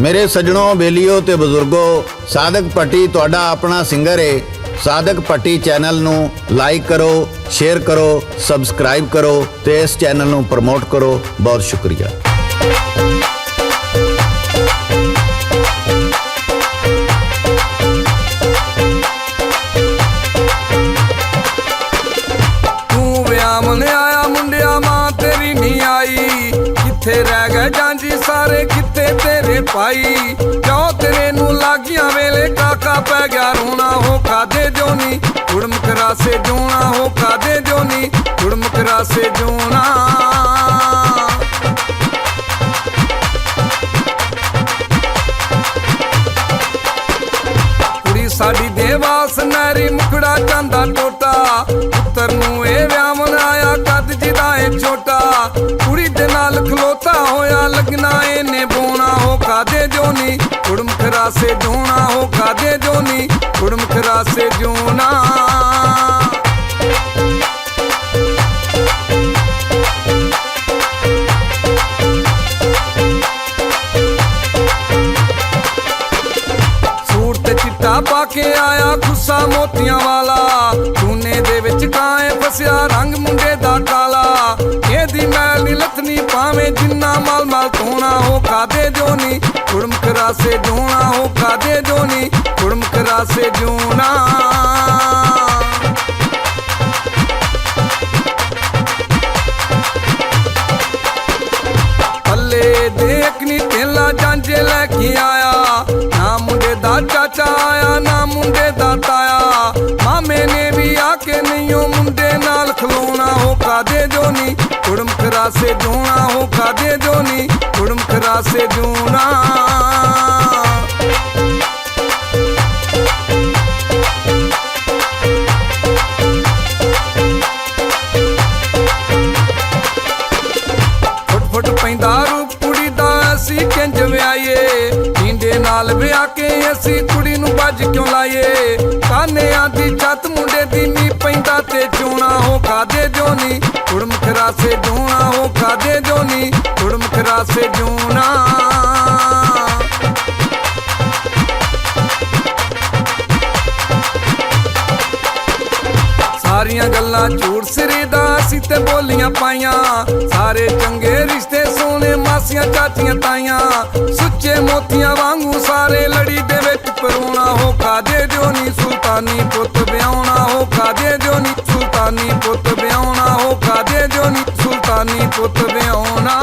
मेरे सजनों, बेलियो ते बजुर्गो, सादक भट्टी तुहाडा अपना सिंगर है। सादक भट्टी चैनल नू लाइक करो, शेयर करो, सबसक्राइब करो ते इस चैनल नू प्रमोट करो। बहुत शुक्रिया। किथे रह गए जांजी सारे, किथे तेरे पाई, क्यों तेरे नू लागियां वेले काका पै गया रोना। हो खादे जोनी उड़म करा से जोना, हो खादे जोनी उड़म करा से जोना। कुड़ी साडी देवास नैरी मुखड़ा चांदा टोटा, पुत्तर नू ए व्यामन आया कद जिदा ए छोटा। कुड़ी दे नाल खलोता होया लगना इने बोना। हो खादे जोनी उड़म खरा से जोना, हो खादे जोनी उड़म खरा से जोना। सूट ते चिट्टा पाके आया खुस्सा मोतियां वाला, चूने दे विच काए फसिया रंग मुंडे दा काला। एदी मैल नी लथनी पावे जिन्ना माल माल धोना। हो खादे जोनी उड़म करा से जोना, हो खादे जोनी उड़म करा से जोना। पल्ले देख नी तेला जांजे लैके आया, ना मुंडे दा चाचा आया ना मुंडे दा ताया। मामे ने भी आके नहीं ओ मुंडे नाल खलोना। हो खादे जोनी उड़म खरा से जोना, हो खादे जोनी उड़म खरा से जोना। फुट फुट पैंदा रूप कुड़ी दा असी किंज व्याईए, ढींडे नाल विआह के असी कुड़ी नू बज क्यों लाईए। कानियां दी छत मुंडे दी नी पैंदा ते चोना। हो खादे जोनी उड़म खरा से जोना, हो खादे जोनी उड़म खरा से जोना। सारियां गल्लां झूठ सिरे दा असी ते बोलियां पाइयां, सारे चंगे रिश्ते सोने मासियां चाचियां ताइयां। सुच्चे मोतियां वांगू सारे लड़ी दे विच परोना। हो खादे जोनी सुल्तानी पुत ब्याहना, हो खादे जोनी सुल्तानी पुत ब्याहना, हो खादे जोनी सुल्तानी पुत ब्याहना।